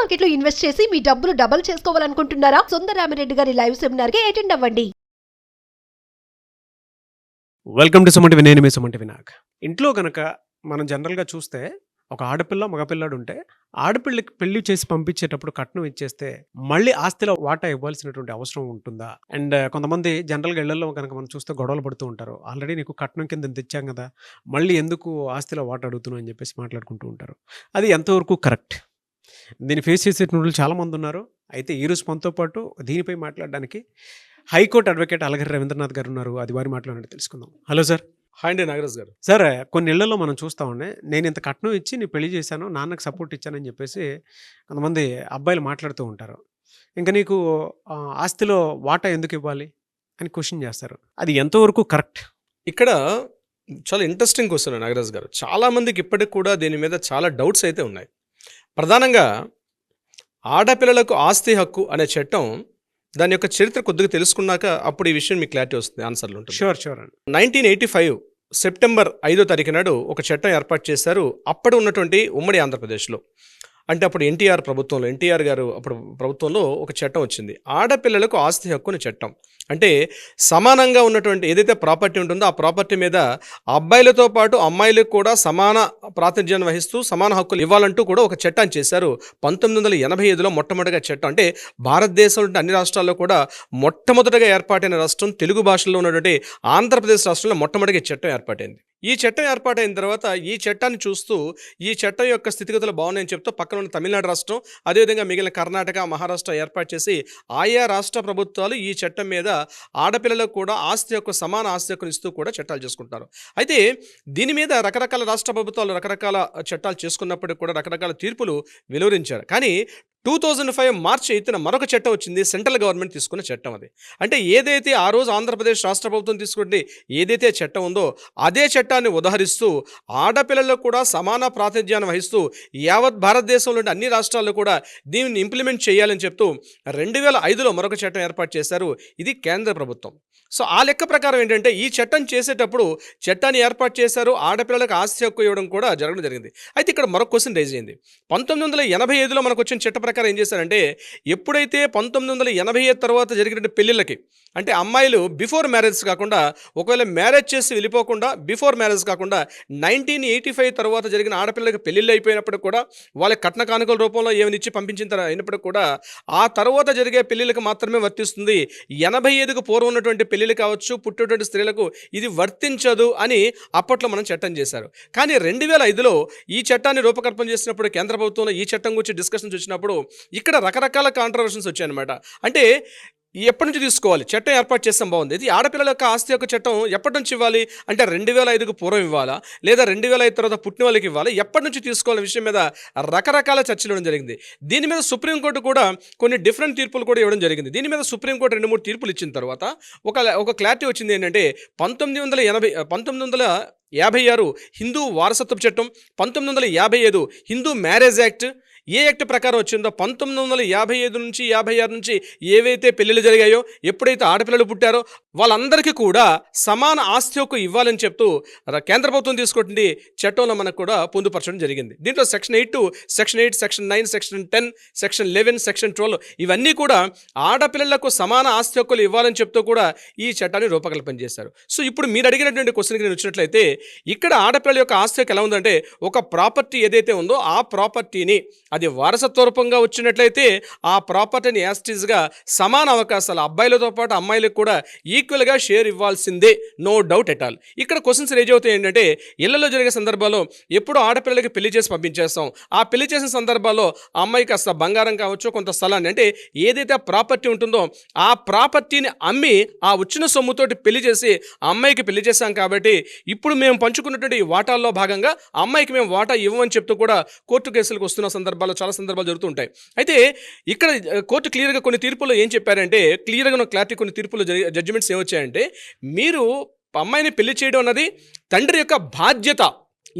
Market లో invest చేసి మీ డబ్బులు డబుల్ చేసుకోవాలనుకుంటున్నారా? సుందరరామిరెడ్డి గారి లైవ్ సెమినార్ కి అటెండ్ అవ్వండి. Welcome to Suman TV. నేను మీ సుమన్ టీవీ నాగ్. ఇంట్లో కనుక మనం జనరల్గా చూస్తే ఒక ఆడపిల్ల మగపిల్లాడు ఉంటే ఆడపిల్లకి పెళ్లి చేసి పంపించేటప్పుడు కట్నం ఇచ్చేస్తే మళ్ళీ ఆస్తిలో వాటా ఇవ్వాల్సినటువంటి అవసరం ఉంటుందా? అండ్ కొంతమంది జనరల్గా ఇళ్లలో కనుక మనం చూస్తే గొడవలు పడుతూ ఉంటారు. ఆల్రెడీ నీకు కట్నం కింద ఇంత ఇచ్చాం కదా, మళ్ళీ ఎందుకు ఆస్తిలో వాటా అడుగుతున్నావు అని చెప్పేసి మాట్లాడుకుంటూ ఉంటారు. అది ఎంతవరకు కరెక్ట్? దీన్ని ఫేస్ చేసేటువంటి వాళ్ళు చాలామంది ఉన్నారు. అయితే ఈరోజు మనతో పాటు దీనిపై మాట్లాడడానికి హైకోర్టు అడ్వకేట్ అలగిరి రవీంద్రనాథ్ గారు ఉన్నారు. అది వారి మాట్లాడండి తెలుసుకుందాం. Hello sir. హాయ్ అండి నాగరాజ్ గారు. సార్, కొన్ని ఇళ్లలో మనం చూస్తామండి, నేను ఇంత కట్నం ఇచ్చి నీ పెళ్లి చేశాను, నాన్నకు సపోర్ట్ ఇచ్చానని చెప్పేసి కొంతమంది అబ్బాయిలు మాట్లాడుతూ ఉంటారు. ఇంకా నీకు ఆస్తిలో వాటా ఎందుకు ఇవ్వాలి అని క్వశ్చన్ చేస్తారు. అది ఎంతవరకు కరెక్ట్? ఇక్కడ చాలా ఇంట్రెస్టింగ్ క్వశ్చన్ నాగరాజ్ గారు. చాలామందికి ఇప్పటికి కూడా దీని మీద చాలా డౌట్స్ అయితే ఉన్నాయి. ప్రధానంగా ఆడపిల్లలకు ఆస్తి హక్కు అనే చట్టం, దాని యొక్క చరిత్ర కొద్దిగా తెలుసుకున్నాక అప్పుడు ఈ విషయం మీకు క్లారిటీ వస్తుంది, ఆన్సర్లు ఉంటుంది. షూర్ అండి. 1985 సెప్టెంబర్ 5 నాడు ఒక చట్టం ఏర్పాటు చేశారు అప్పుడు ఉన్నటువంటి ఉమ్మడి ఆంధ్రప్రదేశ్లో. అంటే అప్పుడు ఎన్టీఆర్ గారు అప్పుడు ప్రభుత్వంలో ఒక చట్టం వచ్చింది, ఆడపిల్లలకు ఆస్తి హక్కు అనే చట్టం. అంటే సమానంగా ఉన్నటువంటి ఏదైతే ప్రాపర్టీ ఉంటుందో ఆ ప్రాపర్టీ మీద అబ్బాయిలతో పాటు అమ్మాయిలకు కూడా సమాన ప్రాతినిధ్యాన్ని వహిస్తూ సమాన హక్కులు ఇవ్వాలంటూ కూడా ఒక చట్టాన్ని చేశారు 1985లో మొట్టమొదటిగా చట్టం. అంటే భారతదేశంలో అన్ని రాష్ట్రాల్లో కూడా మొట్టమొదటిగా ఏర్పాటైన రాష్ట్రం తెలుగు భాషలో ఉన్నటువంటి ఆంధ్రప్రదేశ్ రాష్ట్రంలో మొట్టమొదటిగా చట్టం ఏర్పాటైంది. ఈ చట్టం ఏర్పాటైన తర్వాత ఈ చట్టాన్ని చూస్తూ ఈ చట్టం యొక్క స్థితిగతులు బాగున్నాయని చెప్తూ పక్కన ఉన్న తమిళనాడు రాష్ట్రం, అదేవిధంగా మిగిలిన కర్ణాటక, మహారాష్ట్ర ఏర్పాటు చేసి ఆయా రాష్ట్ర ప్రభుత్వాలు ఈ చట్టం మీద ఆడపిల్లలకు కూడా సమాన ఆస్తి హక్కును ఇస్తూ కూడా చట్టాలు చేసుకుంటున్నారు. అయితే దీని మీద రకరకాల రాష్ట్ర ప్రభుత్వాలు రకరకాల చట్టాలు చేసుకున్నప్పటికీ కూడా రకరకాల తీర్పులు వెలువరించారు. కానీ 2005 మార్చి 8న మరొక చట్టం వచ్చింది, సెంట్రల్ గవర్నమెంట్ తీసుకున్న చట్టం. అది అంటే ఏదైతే ఆ రోజు ఆంధ్రప్రదేశ్ రాష్ట్ర ప్రభుత్వం తీసుకుంటే ఏదైతే చట్టం ఉందో అదే చట్టాన్ని ఉదహరిస్తూ ఆడపిల్లలకు కూడా సమాన ప్రాతినిధ్యాన్ని వహిస్తూ యావత్ భారతదేశంలోని అన్ని రాష్ట్రాల్లో కూడా దీన్ని ఇంప్లిమెంట్ చేయాలని చెప్తూ 2005లో మరొక చట్టం ఏర్పాటు చేశారు. ఇది కేంద్ర ప్రభుత్వం. సో ఆ లెక్క ప్రకారం ఏంటంటే ఈ చట్టం చేసేటప్పుడు చట్టాన్ని ఏర్పాటు చేశారు, ఆడపిల్లలకు ఆస్తి హక్కు ఇవ్వడం కూడా జరగడం జరిగింది. అయితే ఇక్కడ మరొక క్వశ్చన్ రైజ్ అయింది. 1985లో మనకు వచ్చిన చట్ట ప్రకారం ఏం చేశారంటే, ఎప్పుడైతే 1985 తర్వాత జరిగిన పెళ్ళిళ్ళకి, అంటే అమ్మాయిలు బిఫోర్ మ్యారేజ్ కాకుండా, ఒకవేళ మ్యారేజ్ చేసి వెళ్ళిపోకుండా బిఫోర్ మ్యారేజ్ కాకుండా 1985 తర్వాత జరిగిన ఆడపిల్లలకి పెళ్ళిళ్ళు అయిపోయినప్పుడు కూడా వాళ్ళకి కట్న కానుకల రూపంలో ఏమైనా ఇచ్చి పంపించిన అయినప్పుడు కూడా ఆ తర్వాత జరిగే పెళ్ళిళ్ళకి మాత్రమే వర్తిస్తుంది. 85కు పూర్వం ఉన్నటువంటి పెళ్ళిళ్ళు కావచ్చు, పుట్టేటువంటి స్త్రీలకు ఇది వర్తించదు అని అప్పట్లో మనం చట్టం చేశారు. కానీ 2005లో ఈ చట్టాన్ని రూపకల్పన చేసినప్పుడు కేంద్ర ప్రభుత్వంలో ఈ చట్టం గురించి డిస్కషన్స్ వచ్చినప్పుడు ఇక్కడ రకరకాల కాంట్రవర్షన్స్ వచ్చాయన్నమాట. అంటే ఎప్పటి నుంచి తీసుకోవాలి, చట్టం ఏర్పాటు చేస్తాం బాగుంది, ఇది ఆడపిల్లల యొక్క ఆస్తి యొక్క చట్టం ఎప్పటి నుంచి ఇవ్వాలి అంటే 2005కు పూర్వం ఇవ్వాలా, లేదా 2005 తర్వాత పుట్టిన వాళ్ళకి ఇవ్వాలి, ఎప్పటి నుంచి తీసుకోవాలనే విషయం మీద రకరకాల చర్చలు ఇవ్వడం జరిగింది. దీని మీద సుప్రీంకోర్టు కూడా కొన్ని డిఫరెంట్ తీర్పులు కూడా ఇవ్వడం జరిగింది. దీని మీద సుప్రీంకోర్టు 2-3 తీర్పులు ఇచ్చిన తర్వాత ఒక క్లారిటీ వచ్చింది. ఏంటంటే 1956 హిందూ వారసత్వ చట్టం, 1955 హిందూ మ్యారేజ్ యాక్ట్, ఏ యాక్ట్ ప్రకారం వచ్చిందో 1955 నుంచి 56 నుంచి ఏవైతే పెళ్ళిళ్ళు జరిగాయో, ఎప్పుడైతే ఆడపిల్లలు పుట్టారో వాళ్ళందరికీ కూడా సమాన ఆస్తి హక్కు ఇవ్వాలని చెప్తూ కేంద్ర ప్రభుత్వం తీసుకుంటుంది చట్టంలో మనకు కూడా పొందుపరచడం జరిగింది. దీంట్లో section 8, section 8, section 9, section 10, section 11, section 12 ఇవన్నీ కూడా ఆడపిల్లలకు సమాన ఆస్తి హక్కులు ఇవ్వాలని చెప్తూ కూడా ఈ చట్టాన్ని రూపకల్పన చేశారు. సో ఇప్పుడు మీరు అడిగినటువంటి క్వశ్చన్కి నేను వచ్చినట్లయితే, ఇక్కడ ఆడపిల్లల యొక్క ఆస్తి హక్కు ఎలా ఉందంటే, ఒక ప్రాపర్టీ ఏదైతే ఉందో ఆ ప్రాపర్టీని అది వారసత్వ రూపంగా వచ్చినట్లయితే ఆ ప్రాపర్టీని యాస్టీజ్గా సమాన అవకాశాలు అబ్బాయిలతో పాటు అమ్మాయిలకు కూడా ఈక్వల్గా షేర్ ఇవ్వాల్సిందే, నో డౌట్ ఎట్ ఆల్. ఇక్కడ క్వశ్చన్స్ రేజ్ అవుతాయి. ఏంటంటే ఇళ్లలో జరిగే సందర్భాల్లో ఎప్పుడు ఆడపిల్లలకి పెళ్లి చేసి పంపించేస్తాం, ఆ పెళ్లి చేసిన సందర్భాల్లో ఆ అమ్మాయికి కాస్త బంగారం కావచ్చు, కొంత స్థలాన్ని, అంటే ఏదైతే ఆ ప్రాపర్టీ ఉంటుందో ఆ ప్రాపర్టీని అమ్మి ఆ వచ్చిన సొమ్ముతోటి పెళ్లి చేసి ఆ అమ్మాయికి పెళ్లి చేశాం కాబట్టి ఇప్పుడు మేము పంచుకున్నటువంటి వాటాల్లో భాగంగా ఆ అమ్మాయికి మేము వాటా ఇవ్వమని చెప్తూ కూడా కోర్టు కేసులకు వస్తున్న సందర్భాలు చాలా సందర్భాలు జరుగుతూ ఉంటాయి. అయితే ఇక్కడ కోర్టు క్లియర్గా కొన్ని తీర్పుల్లో ఏం చెప్పారంటే, క్లియర్గా క్లారిటీ కొన్ని తీర్పులు జడ్జిమెంట్స్ ఏమొచ్చాయంటే, మీరు అమ్మాయిని పెళ్లి చేయడం అన్నది తండ్రి యొక్క బాధ్యత.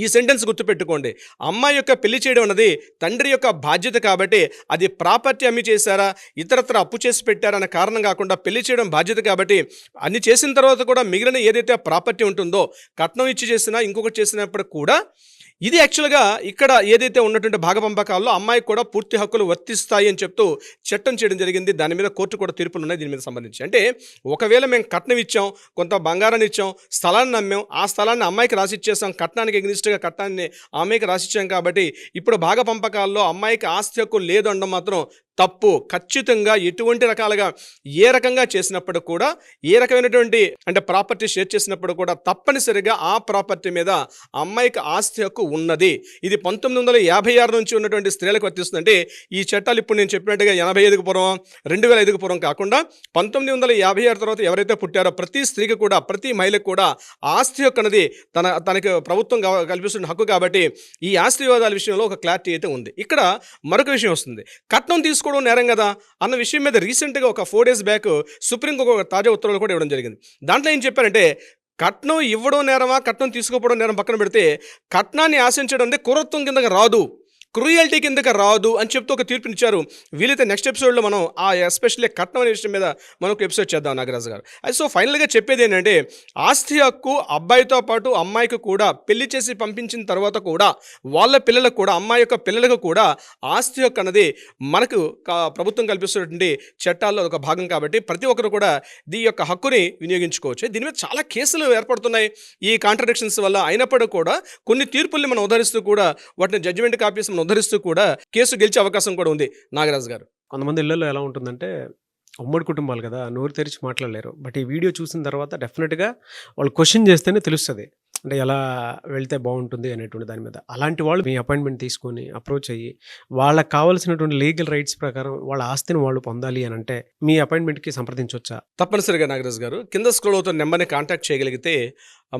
ఈ సెంటెన్స్ గుర్తుపెట్టుకోండి, అమ్మాయి యొక్క పెళ్లి చేయడం అన్నది తండ్రి యొక్క బాధ్యత కాబట్టి అది ప్రాపర్టీ అమ్మి చేశారా, ఇతరత్ర అప్పు చేసి పెట్టారా అనే కారణం కాకుండా పెళ్లి చేయడం బాధ్యత కాబట్టి అన్ని చేసిన తర్వాత కూడా మిగిలిన ఏదైతే ప్రాపర్టీ ఉంటుందో, కట్నం ఇచ్చి చేసినా ఇంకొకటి చేసినప్పుడు కూడా ఇది యాక్చువల్గా ఇక్కడ ఏదైతే ఉన్నటువంటి భాగపంపకాల్లో అమ్మాయికి కూడా పూర్తి హక్కులు వర్తిస్తాయి అని చెప్తూ చట్టం చేయడం జరిగింది. దాని మీద కోర్టు కూడా తీర్పులు ఉన్నాయి దీని మీద సంబంధించి. అంటే ఒకవేళ మేము కట్నం ఇచ్చాం, కొంత బంగారాన్ని ఇచ్చాం, స్థలాన్ని అమ్మాం, ఆ స్థలాన్ని అమ్మాయికి రాసిచ్చేసాం, కట్నానికి ఎగ్నిస్ట్గా కట్నాన్ని అమ్మాయికి రాసిచ్చాం కాబట్టి ఇప్పుడు భాగపంపకాల్లో అమ్మాయికి ఆస్తి హక్కు లేదు అనడం మాత్రం తప్పు. ఖచ్చితంగా ఎటువంటి రకాలుగా ఏ రకంగా చేసినప్పుడు కూడా, ఏ రకమైనటువంటి అంటే ప్రాపర్టీ షేర్ చేసినప్పుడు కూడా తప్పనిసరిగా ఆ ప్రాపర్టీ మీద అమ్మాయికి ఆస్తి హక్కు ఉన్నది. ఇది 1956 నుంచి ఉన్నటువంటి స్త్రీలకు వర్తిస్తుంది. అంటే ఈ చట్టాలు ఇప్పుడు నేను చెప్పినట్టుగా 85కు పూర్వం 2005కు పూర్వం కాకుండా 1956 తర్వాత ఎవరైతే పుట్టారో ప్రతి స్త్రీకి కూడా, ప్రతి మహిళకు కూడా ఆస్తి హక్కు అనేది తనకి ప్రభుత్వం కల్పిస్తున్న హక్కు. కాబట్టి ఈ ఆస్తి వివాదాల విషయంలో ఒక క్లారిటీ అయితే ఉంది. ఇక్కడ మరొక విషయం వస్తుంది, కట్నం తీసుకోవడం నేరం కదా అన్న విషయం మీద రీసెంట్గా ఒక 4 days బ్యాక్ సుప్రీంకోర్టు ఒక తాజా ఉత్తర్వులు కూడా ఇవ్వడం జరిగింది. దాంట్లో ఏం చెప్పారంటే కట్నం ఇవ్వడం నేరమా, కట్నం తీసుకోవడం నేరం పక్కన పెడితే కట్నాన్ని ఆశించడం అంటే క్రూరత్వం కిందకి రాదు, క్రూయల్టీ కిందకి రాదు అని చెప్తూ ఒక తీర్పునిచ్చారు. వీలైతే నెక్స్ట్ ఎపిసోడ్లో మనం ఆ ఎస్పెషల్లీ కట్నం అనే విషయం మీద మనం ఒక ఎపిసోడ్ చేద్దాం నాగరాజు గారు. సో ఫైనల్గా చెప్పేది ఏంటంటే ఆస్తి హక్కు అబ్బాయితో పాటు అమ్మాయికి కూడా పెళ్లి చేసి పంపించిన తర్వాత కూడా వాళ్ళ పిల్లలకు కూడా, అమ్మాయి యొక్క పిల్లలకు కూడా ఆస్తి హక్కు అన్నది మనకు ప్రభుత్వం కల్పిస్తున్నటువంటి చట్టాల్లో ఒక భాగం. కాబట్టి ప్రతి ఒక్కరు కూడా ఈ యొక్క హక్కుని వినియోగించుకోవచ్చు. దీని మీద చాలా కేసులు ఏర్పడుతున్నాయి ఈ కాంట్రడిక్షన్స్ వల్ల. అయినప్పటికీ కూడా కొన్ని తీర్పుల్ని మనం ఉద్ధరిస్తూ కూడా, వాటిని జడ్జిమెంట్ కాపీస్ మనం ఉద్ధరిస్తూ కూడా కేసు గెలిచే అవకాశం కూడా ఉంది నాగరాజు గారు. కొంతమంది ఇళ్లలో ఎలా ఉంటుందంటే ఉమ్మడి కుటుంబాలు కదా, నోరు తెరిచి మాట్లాడలేరు. బట్ ఈ వీడియో చూసిన తర్వాత డెఫినెట్గా వాళ్ళు క్వశ్చన్ చేస్తేనే తెలుస్తుంది అంటే ఎలా వెళ్తే బాగుంటుంది అనేటువంటి దాని మీద. అలాంటి వాళ్ళు మీ అపాయింట్మెంట్ తీసుకొని అప్రోచ్ అయ్యి వాళ్ళకి కావాల్సినటువంటి లీగల్ రైట్స్ ప్రకారం వాళ్ళ ఆస్తిని వాళ్ళు పొందాలి అని అంటే మీ అపాయింట్మెంట్కి సంప్రదించవచ్చా? తప్పనిసరిగా నాగరాజు గారు, కింద స్క్రోల్ అవుతున్న నెంబర్ని కాంటాక్ట్ చేయగలిగితే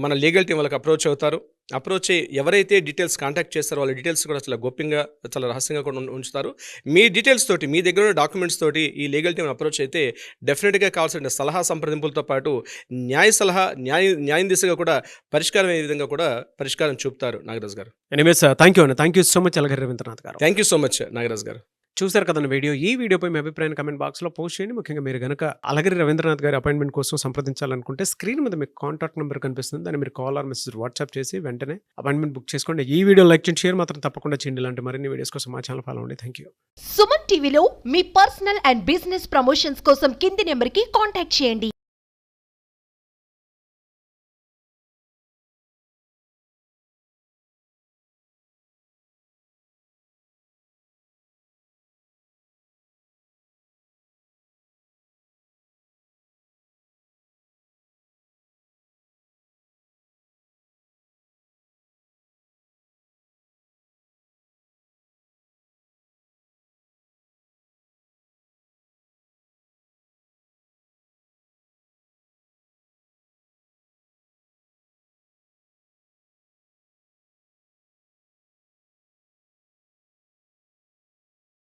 మన లీగల్ టీం వాళ్ళకి అప్రోచ్ అవుతారు. అప్రోచ్ అయ్యి ఎవరైతే డీటెయిల్స్ కాంటాక్ట్ చేస్తారో వాళ్ళ డీటెయిల్స్ కూడా చాలా గోప్యంగా, చాలా రహస్యంగా కూడా ఉంచుతారు. మీ డీటెయిల్స్ తోటి, మీ దగ్గర ఉన్న డాక్యుమెంట్స్ తోటి ఈ లీగల్ టీం అప్రోచ్ అయితే డెఫినెట్గా కావాల్సిన సలహా సంప్రదింపులతో పాటు న్యాయ సలహా, న్యాయం దిశగా కూడా పరిష్కారం అయ్యే విధంగా కూడా పరిష్కారం చూపుతారు నాగరాజు గారు. ఎనీవేస్ థ్యాంక్ యూ అండి, thank you so much Alagiri Ravindranath గారు. Thank you so much Nagaraju గారు. చూసారు కదండి వీడియో. ఈ వీడియోపై మీ అభిప్రాయాన్ని కమెంట్ బాక్స్లో పోస్ట్ చేయండి. ముఖ్యంగా మీరు కనుక అలగిరి రవీంద్రనాథ్ గారి అపాయింట్మెంట్ కోసం సంప్రదించాలనుకుంటే స్క్రీన్ మీద మీకు కాంటాక్ట్ నెంబర్ కనిపిస్తుంది, దాన్ని మీరు కాల్ ఆర్ మెసేజ్ వాట్సాప్ చేసి వెంటనే అపాయింట్మెంట్ బుక్ చేసుకోండి. ఈ వీడియో లైక్ చేయండి, షేర్ మాత్రం తప్పకుండా చేయండి. ఇలాంటి మరిన్ని వీడియోస్ కోసం మా ఛానల్ ఫాలో అవ్వండి. Thank you. సుమన్ టీవీలో మీ పర్సనల్ అండ్ బిజినెస్ ప్రమోషన్స్ కోసం కింది నెంబర్కి కాంటాక్ట్ చేయండి.